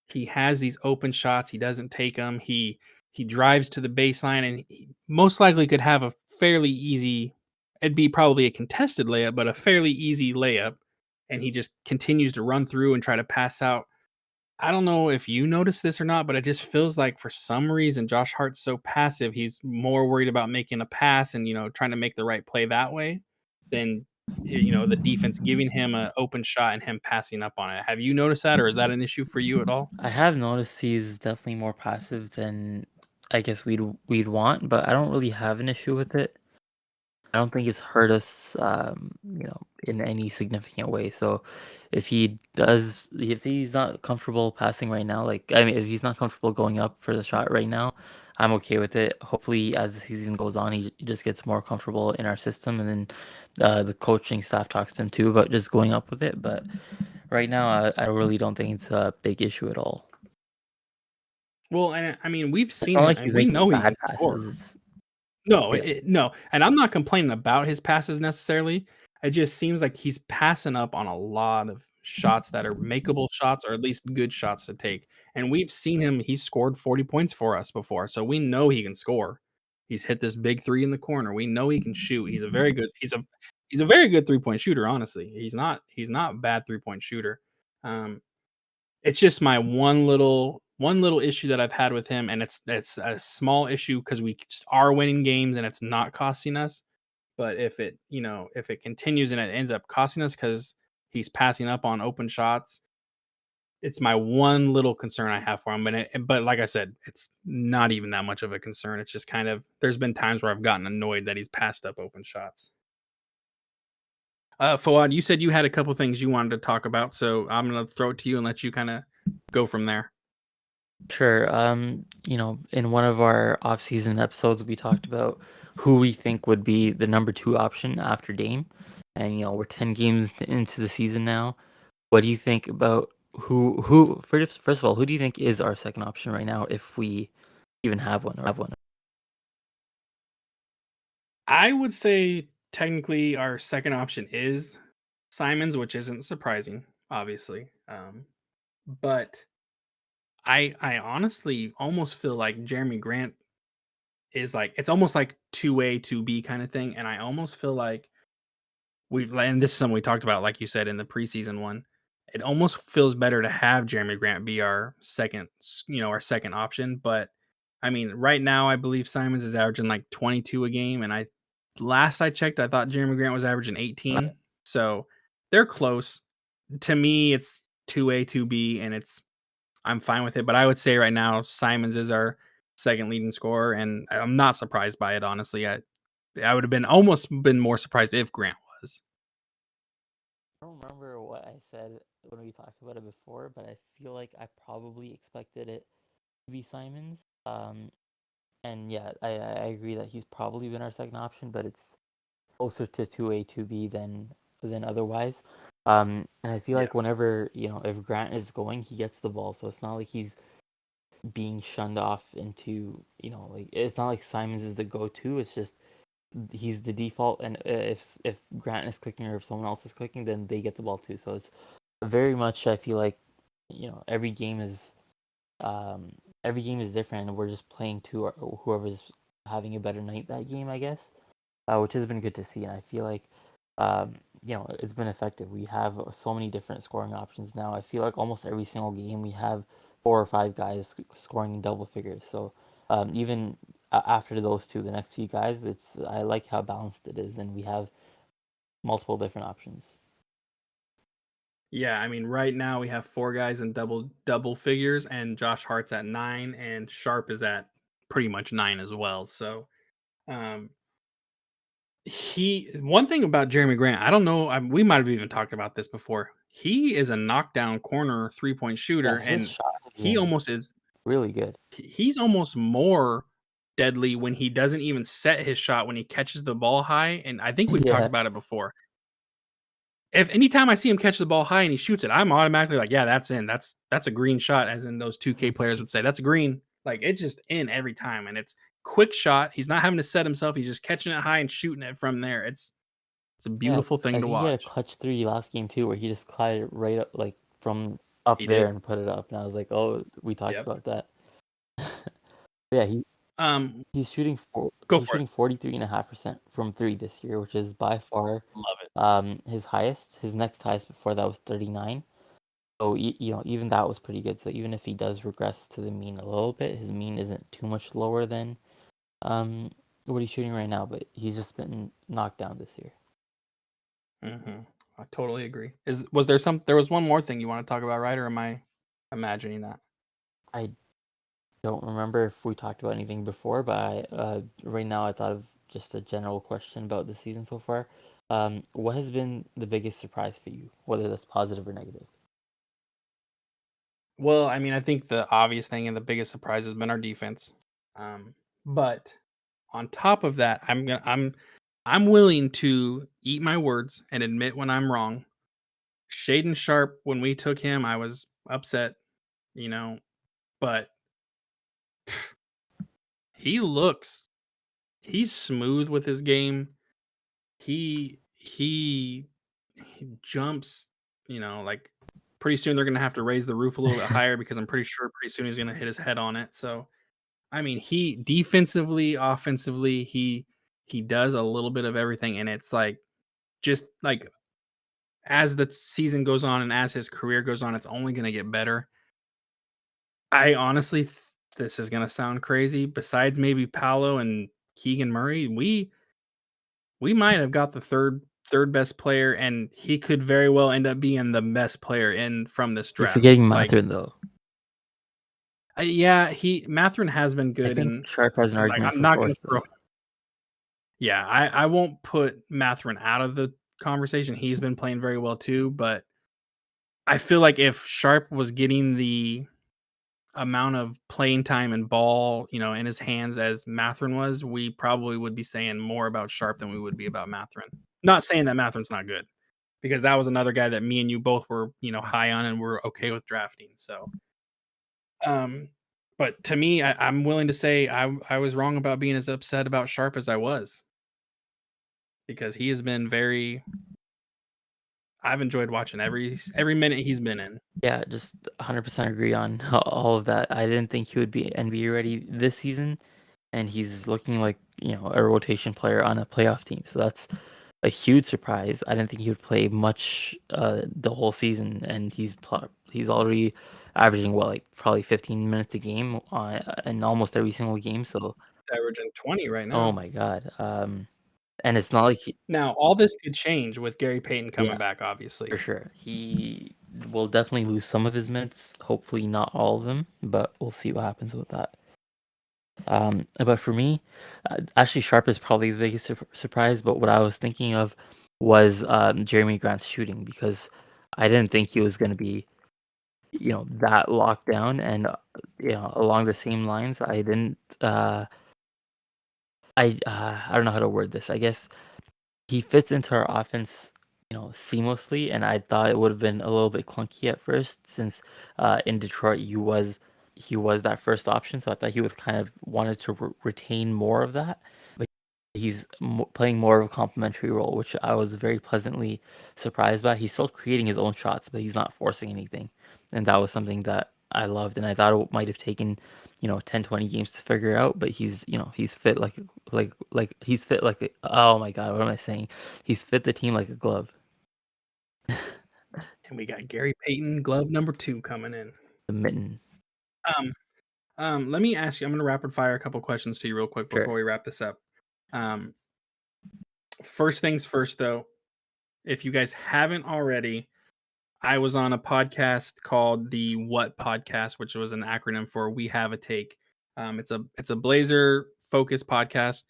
he has these open shots, he doesn't take them. He drives to the baseline, and he most likely could have a fairly easy. It'd be probably a contested layup, but a fairly easy layup, and he just continues to run through and try to pass out. I don't know if you noticed this or not, but it just feels like for some reason Josh Hart's so passive. He's more worried about making a pass and trying to make the right play that way than the defense giving him an open shot and him passing up on it. Have you noticed that, or is that an issue for you at all? I have noticed he's definitely more passive than I guess we'd want, but I don't really have an issue with it. I don't think it's hurt us, in any significant way. So if he's not comfortable passing right now, like, I mean, if he's not comfortable going up for the shot right now, I'm okay with it. Hopefully, as the season goes on, he just gets more comfortable in our system, and then the coaching staff talks to him too about just going up with it. But right now, I really don't think it's a big issue at all. Well, and I mean, we've It's seen not him, like and he's we making know he bad can score. passes. No, Yeah. no, and I'm not complaining about his passes necessarily. It just seems like he's passing up on a lot of shots that are makeable shots or at least good shots to take. And we've seen him, he's scored 40 points for us before, so we know he can score. He's hit this big 3 in the corner. We know he can shoot. He's a very good three-point shooter, honestly. He's not a bad three-point shooter. Um, it's just my one little issue that I've had with him, and it's a small issue because we are winning games and it's not costing us. But if it continues and it ends up costing us because he's passing up on open shots, it's my one little concern I have for him. But like I said, it's not even that much of a concern. It's just kind of there's been times where I've gotten annoyed that he's passed up open shots. Fawad, you said you had a couple things you wanted to talk about, so I'm gonna throw it to you and let you kind of go from there. Sure. In one of our off-season episodes, we talked about who we think would be the number two option after Dame. And we're 10 games into the season now. What do you think about first of all, who do you think is our second option right now if we even have one? I would say technically our second option is Simons, which isn't surprising, obviously. But I honestly almost feel like Jeremy Grant is like it's almost like 2A, 2B kind of thing. And I almost feel like and this is something we talked about, like you said, in the preseason one. It almost feels better to have Jeremy Grant be our second option. But I mean, right now, I believe Simons is averaging like 22 a game. And last I checked, I thought Jeremy Grant was averaging 18. So they're close. To me, it's 2A, 2B, and I'm fine with it. But I would say right now, Simons is our second leading scorer. And I'm not surprised by it, honestly. I would have been more surprised if Grant was. I don't remember what I said when we talked about it before, but I feel like I probably expected it to be Simons. And yeah, I agree that he's probably been our second option, but it's closer to 2A, 2B than otherwise. And I feel Yeah. like whenever, if Grant is going, he gets the ball. So it's not like he's being shunned off into, like it's not like Simons is the go-to. It's just he's the default, and if Grant is clicking or if someone else is clicking, then they get the ball too. So it's very much I feel like um every game is different, and we're just playing to whoever's having a better night that game, I guess, which has been good to see. And I feel like it's been effective. We have so many different scoring options now. I feel like almost every single game we have four or five guys scoring in double figures. So even after those two, the next few guys, I like how balanced it is, and we have multiple different options. Yeah, I mean, right now we have four guys in double figures, and Josh Hart's at 9, and Sharp is at pretty much 9 as well. So, um, he one thing about Jeremy Grant, I don't know, we might have even talked about this before. He is a knockdown corner 3-point shooter, Yeah, his and shot has he been almost is really good. he's almost more deadly when he doesn't even set his shot when he catches the ball high. And I think we've talked Yeah, about it before. If anytime I see him catch the ball high and he shoots it, I'm automatically like, yeah, that's in. That's a green shot, as in those 2K players would say. That's green. Like it's just in every time. And it's quick shot. He's not having to set himself. He's just catching it high and shooting it from there. It's a yeah. beautiful thing I to think he had a watch. clutch three last game too, where he just caught it right up, like from up He there did. and put it up. And I was like, oh, we talked Yep. about that. Yeah, Um, go he's for it. shooting 43.5% from three this year, which is by far Love it. his highest. His next highest before that was 39. So even that was pretty good. So even if he does regress to the mean a little bit, his mean isn't too much lower than um what he's shooting right now, but he's just been knocked down this year. Hmm. I totally agree. There was one more thing you want to talk about, right? Or am I imagining that? I don't remember if we talked about anything before, but right now I thought of just a general question about the season so far. What has been the biggest surprise for you, whether that's positive or negative? Well, I mean, I think the obvious thing and the biggest surprise has been our defense. But on top of that, I'm willing to eat my words and admit when I'm wrong. Shaden Sharp, when we took him, I was upset, you know, but He's smooth with his game. He jumps, like pretty soon they're gonna have to raise the roof a little bit higher because I'm pretty sure pretty soon he's gonna hit his head on it. So I mean, he defensively, offensively, he does a little bit of everything, and it's like just like as the season goes on and as his career goes on, it's only gonna get better. I honestly, this is gonna sound crazy. Besides maybe Paolo and Keegan Murray, we might have got the third best player, and he could very well end up being the best player in from this You're draft. forgetting Like, Matherin though. yeah, Matherin has been I good, think and Sharp has an like argument I'm for not gonna fourth throw. though. Yeah, I won't put Matherin out of the conversation. He's been playing very well too, but I feel like if Sharp was getting the amount of playing time and ball, in his hands as Matherin was, we probably would be saying more about Sharp than we would be about Matherin. Not saying that Matherin's not good, because that was another guy that me and you both were, high on and were okay with drafting. So, um, but to me, I'm willing to say I was wrong about being as upset about Sharp as I was, because he has been very. I've enjoyed watching every minute he's been in. Yeah, just 100% agree on all of that. I didn't think he would be NBA ready this season, and he's looking like, a rotation player on a playoff team. So that's a huge surprise. I didn't think he would play much the whole season, and he's already averaging like probably 15 minutes a game in almost every single game. So, Averaging 20 right oh now. my God. And it's not like Now, all this could change with Gary Payton coming yeah, back, for obviously. sure. He will definitely lose some of his minutes, hopefully not all of them, but we'll see what happens with that. But for me, actually, Sharp is probably the biggest surprise. But what I was thinking of was Jeremy Grant's shooting, because I didn't think he was going to be, that locked down. And along the same lines, I didn't. I don't know how to word this. I guess he fits into our offense, seamlessly, and I thought it would have been a little bit clunky at first, since in Detroit he was that first option, so I thought he would kind of wanted to retain more of that. But he's playing more of a complementary role, which I was very pleasantly surprised by. He's still creating his own shots, but he's not forcing anything, and that was something that I loved. And I thought it might have taken 10, 20 games to figure it out, but he's fit he's fit oh my God, what am I saying? He's fit the team like a glove. And we got Gary Payton, glove number 2 coming in. The mitten. Let me ask you, I'm gonna rapid fire a couple questions to you real quick Sure. before we wrap this up. First things first, though, if you guys haven't already, I was on a podcast called the What Podcast, which was an acronym for We Have a Take. It's a Blazer focused podcast.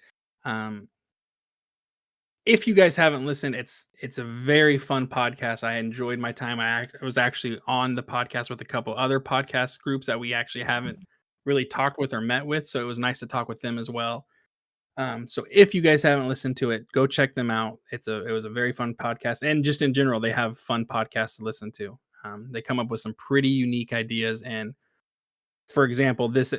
If you guys haven't listened, it's a very fun podcast. I enjoyed my time. I was actually on the podcast with a couple other podcast groups that we actually haven't really talked with or met with, so it was nice to talk with them as well. So if you guys haven't listened to it, go check them out. It was a very fun podcast, and just in general, they have fun podcasts to listen to. They come up with some pretty unique ideas, and for example, this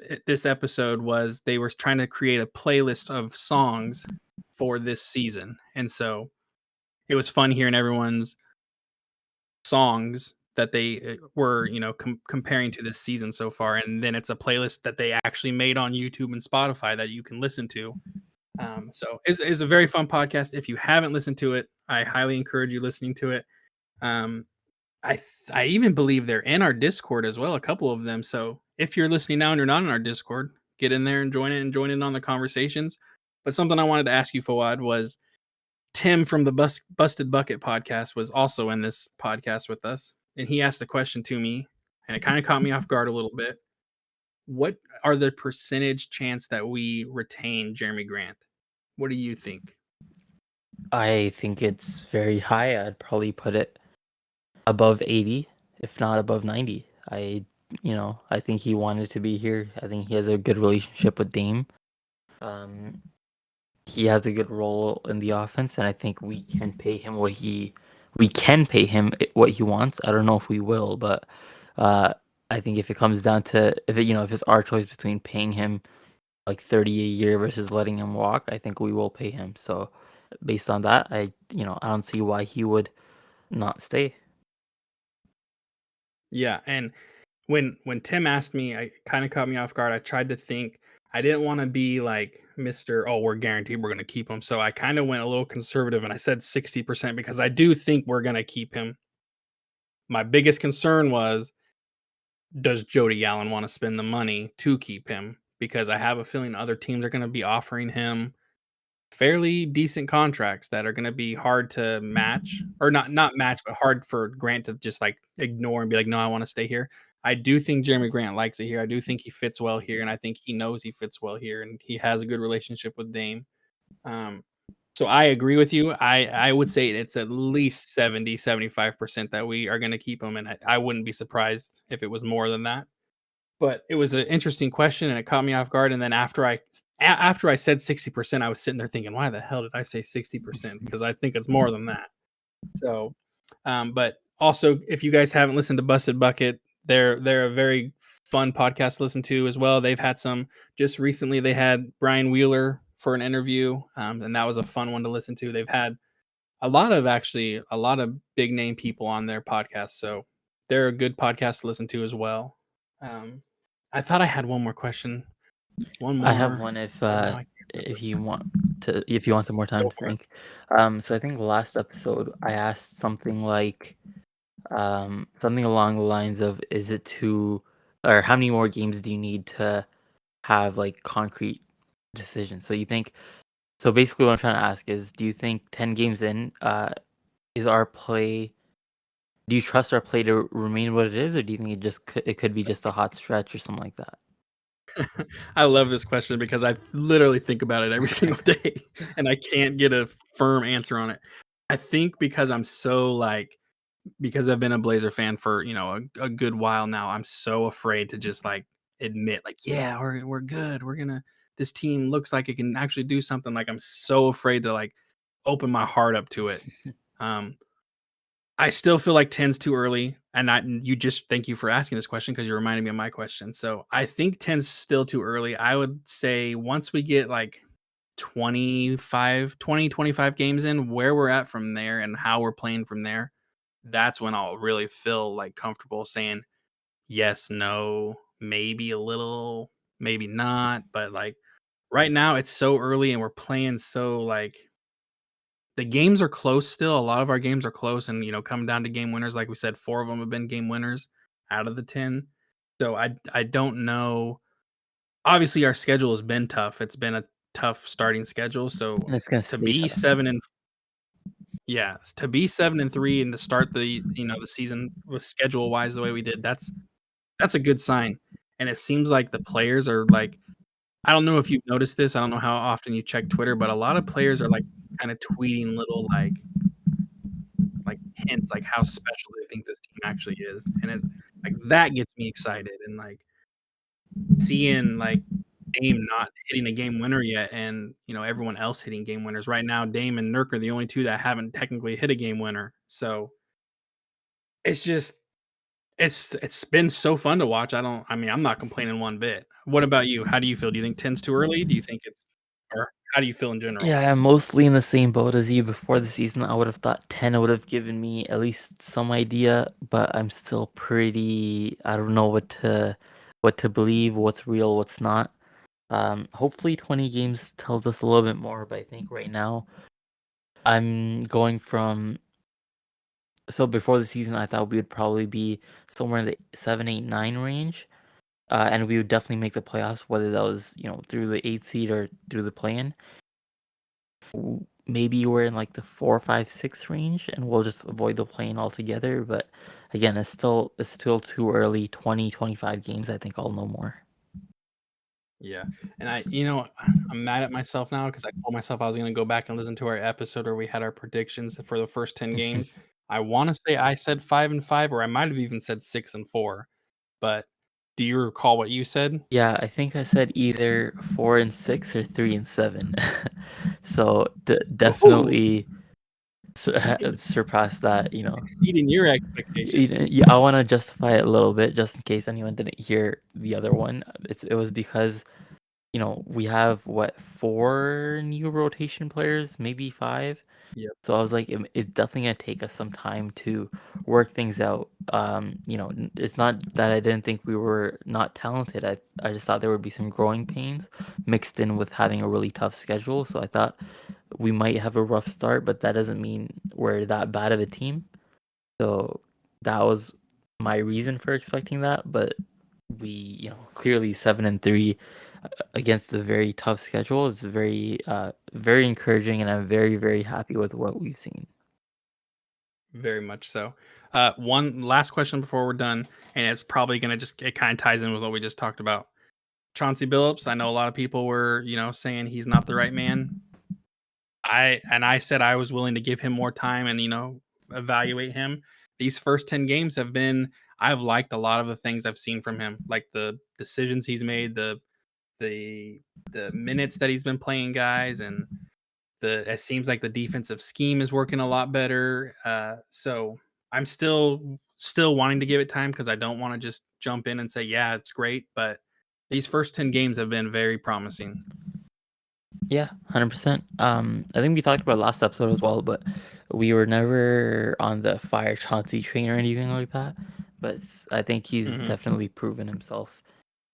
episode was they were trying to create a playlist of songs for this season, and so it was fun hearing everyone's songs that they were comparing to this season so far, and then it's a playlist that they actually made on YouTube and Spotify that you can listen to. So it's a very fun podcast. If you haven't listened to it, I highly encourage you listening to it. I even believe they're in our Discord as well, a couple of them. So if you're listening now and you're not in our Discord, get in there and join in on the conversations. But something I wanted to ask you, Fawad, was Tim from the Busted Bucket podcast was also in this podcast with us, and he asked a question to me, and it kind of caught me off guard a little bit. What are the percentage chance that we retain Jeremy Grant? What do you think? I think it's very high. I'd probably put it above 80, if not above 90. I think he wanted to be here. I think he has a good relationship with Dame. He has a good role in the offense, and I think we can pay him what he wants. I don't know if we will, but I I think if it comes down to if it's our choice between paying him like 30 a year versus letting him walk, I think we will pay him. So based on that, I don't see why he would not stay. Yeah, and when Tim asked me, I kind of caught me off guard. I tried to think. I didn't want to be like Mr. Oh, we're guaranteed we're going to keep him. So I kind of went a little conservative and I said 60% because I do think we're going to keep him. My biggest concern was, does Jody Allen want to spend the money to keep him? Because I have a feeling other teams are going to be offering him fairly decent contracts that are going to be hard to match, or not match, but hard for Grant to just like ignore and be like, no, I want to stay here. I do think Jeremy Grant likes it here. I do think he fits well here, and I think he knows he fits well here, and he has a good relationship with Dame. Um, so I agree with you. I would say it's at least 70-75% that we are going to keep him, and I wouldn't be surprised if it was more than that. But it was an interesting question, and it caught me off guard. And then after I said 60%, I was sitting there thinking, why the hell did I say 60%? Because I think it's more than that. So, but also, if you guys haven't listened to Busted Bucket, they're a very fun podcast to listen to as well. They've had some just recently. They had Brian Wheeler for an interview, and that was a fun one to listen to. They've had a lot of big name people on their podcast, so they're a good podcast to listen to as well. Um, I thought I had one more question. One I have more, one but now I can't if remember. you want some more time Go to for it. think. So I think last episode I asked something like something along the lines of, is it too, or how many more games do you need to have like concrete decisions? So basically what I'm trying to ask is, do you think 10 games in, is our play, do you trust our play to remain what it is, or do you think it could be just a hot stretch or something like that? I love this question because I literally think about it every single day, and I can't get a firm answer on it. I think because I'm so like because I've been a Blazer fan for a good while now. I'm so afraid to just like admit like, yeah, we're good. We're gonna this team looks like it can actually do something. Like I'm so afraid to like open my heart up to it. Um, I still feel like 10's too early, and you just thank you for asking this question because you reminded me of my question. So I think 10's still too early. I would say once we get like 25 games in, where we're at from there and how we're playing from there, that's when I'll really feel like comfortable saying yes, no, maybe a little, maybe not. But like right now, it's so early and we're playing so like the games are close still. A lot of our games are close and coming down to game winners. Like we said, 4 of them have been game winners out of the 10. So I don't know. Obviously, our schedule has been tough. It's been a tough starting schedule. So And it's gonna to stay be tough. 7-3 and to start the season with schedule wise the way we did, that's a good sign. And it seems like the players are like, I don't know if you've noticed this. I don't know how often you check Twitter, but a lot of players are like kind of tweeting little like hints like how special they think this team actually is. And it like that gets me excited and like seeing like Dame not hitting a game winner yet and everyone else hitting game winners. Right now, Dame and Nurk are the only two that haven't technically hit a game winner. So it's just it's been so fun to watch. I mean, I'm not complaining one bit. What about you? How do you feel? Do you think 10's too early? Do you think it's or how do you feel in general? Yeah, I'm mostly in the same boat as you. Before the season, I would have thought 10 would have given me at least some idea, but I'm still pretty, I don't know what to believe, what's real, what's not. Hopefully 20 games tells us a little bit more, but I think right now I'm going from, so before the season I thought we would probably be somewhere in the 7, 8, 9 range. And we would definitely make the playoffs, whether that was, through the 8th seed or through the play-in. Maybe we're in like the 4, 5, 6 range, and we'll just avoid the play-in altogether. But again, it's still too early. 20, 25 games. I think I'll know more. Yeah. And I'm mad at myself now because I told myself I was going to go back and listen to our episode where we had our predictions for the first 10 games. I want to say I said 5-5, or I might have even said 6-4. But do you recall what you said? Yeah, I think I said either 4 and 6 or 3 and 7. So Ooh. definitely surpass that, you know. Exceeding your expectations. Yeah, I want to justify it a little bit just in case anyone didn't hear the other one. It was because, you know, we have what, 4 new rotation players, maybe 5. Yep. So I was like, it's definitely gonna take us some time to work things out. You know, it's not that I didn't think we were not talented. I just thought there would be some growing pains mixed in with having a really tough schedule. So I thought we might have a rough start, but that doesn't mean we're that bad of a team. So that was my reason for expecting that. But we, you know, clearly 7-3 against a very tough schedule is very encouraging, and I'm very happy with what we've seen. Very much so. One last question before we're done, and it's probably going to it kind of ties in with what we just talked about. Chauncey Billups, I know a lot of people were, saying he's not the right man. I said I was willing to give him more time and, evaluate him. These first 10 games I've liked a lot of the things I've seen from him, like the decisions he's made, the minutes that he's been playing guys, and it seems like the defensive scheme is working a lot better. So I'm still wanting to give it time because I don't want to just jump in and say, yeah, it's great. But these first 10 games have been very promising. Yeah, 100%. I think we talked about it last episode as well, but we were never on the fire Chauncey train or anything like that. But I think he's definitely proven himself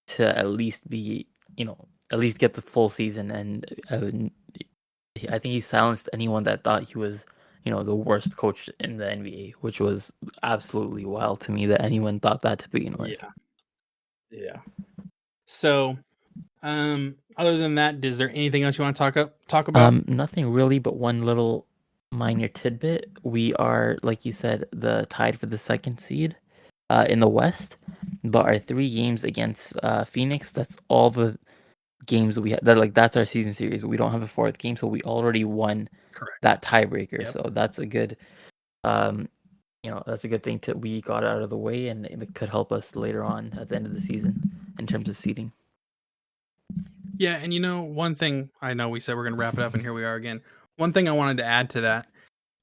to at least be, you know, at least get the full season. And I think he silenced anyone that thought he was, you know, the worst coach in the NBA, which was absolutely wild to me that anyone thought that to begin with. Yeah. Yeah. So, other than that, is there anything else you want to talk about? Nothing really, but one little minor tidbit. We are, like you said, tied for the second seed in the West, but our 3 games against Phoenix, that's all the games we have. That's our season series. We don't have a 4th game, so we already won Correct. that tiebreaker. Yep. So that's a good, you know, that's a good thing we got out of the way, and it could help us later on at the end of the season in terms of seeding. Yeah, and one thing, I know we said we're going to wrap it up, and here we are again. One thing I wanted to add to that,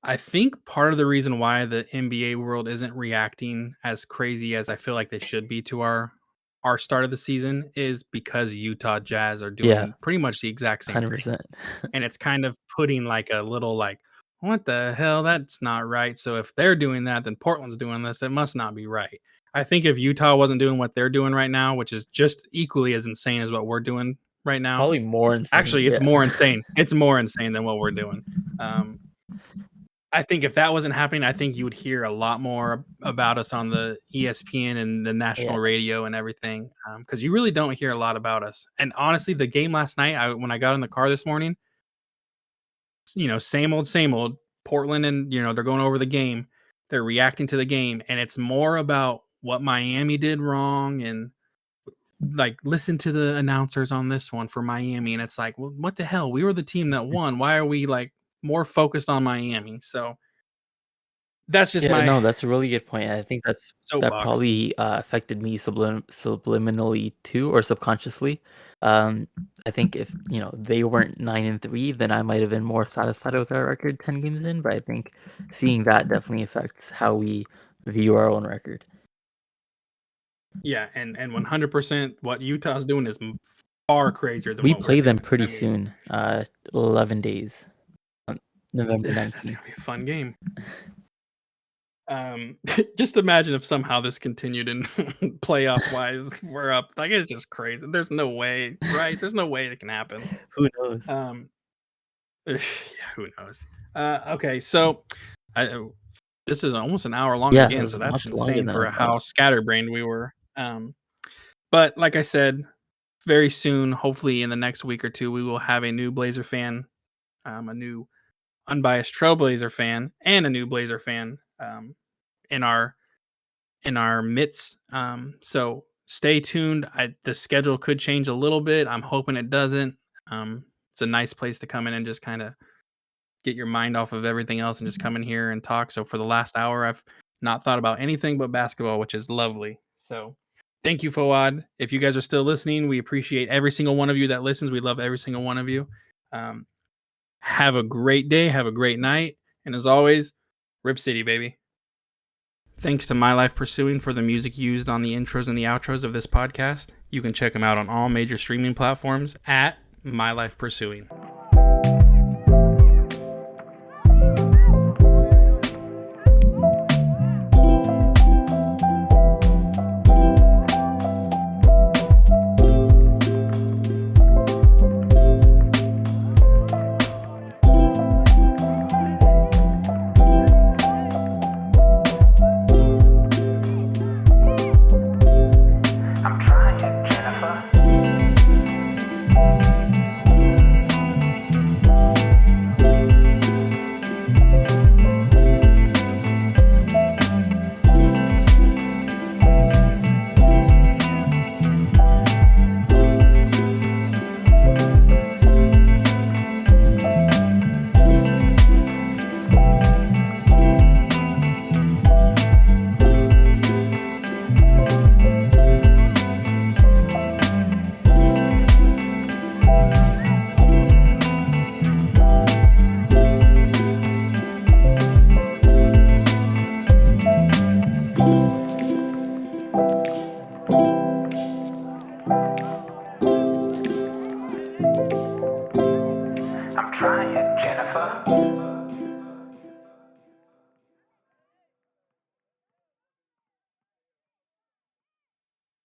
I think part of the reason why the NBA world isn't reacting as crazy as I feel like they should be to our start of the season is because Utah Jazz are doing pretty much the exact same 100%. thing. And it's kind of putting like a little what the hell? That's not right. So if they're doing that, then Portland's doing this. It must not be right. I think if Utah wasn't doing what they're doing right now, which is just equally as insane as what we're doing right now. Probably more insane. Actually, it's more insane. It's more insane than what we're doing. I think if that wasn't happening, I think you would hear a lot more about us on the ESPN and the national radio and everything, because you really don't hear a lot about us. And honestly, the game last night, when I got in the car this morning, same old Portland, and they're going over the game, they're reacting to the game, and it's more about what Miami did wrong and listen to the announcers on this one for Miami, and it's like, well, what the hell? We were the team that won. Why are we more focused on Miami? So that's just no, that's a really good point. I think that probably affected me subliminally too, or subconsciously. I think if they weren't 9-3, then I might have been more satisfied with our record 10 games in. But I think seeing that definitely affects how we view our own record. Yeah, and 100%, what Utah's doing is far crazier than we what play we're them doing. pretty soon. 11 days, November 19th. That's gonna be a fun game. Just imagine if somehow this continued and playoff wise we're up. It's just crazy. There's no way, right? There's no way it can happen. Who knows? Yeah, who knows? Okay, so this is almost an hour long again, so that's insane for how scatterbrained we were. But like I said, very soon, hopefully in the next week or two, we will have a new Blazer fan, a new unbiased Trailblazer fan, and a new Blazer fan in our midst. So stay tuned. The schedule could change a little bit. I'm hoping it doesn't. It's a nice place to come in and just kind of get your mind off of everything else and just come in here and talk. So for the last hour, I've not thought about anything but basketball, which is lovely. So thank you, Fawad. If you guys are still listening, we appreciate every single one of you that listens. We love every single one of you. Have a great day. Have a great night. And as always, Rip City, baby. Thanks to My Life Pursuing for the music used on the intros and the outros of this podcast. You can check them out on all major streaming platforms at My Life Pursuing. I'm trying, Jennifer. I'm trying, Jennifer.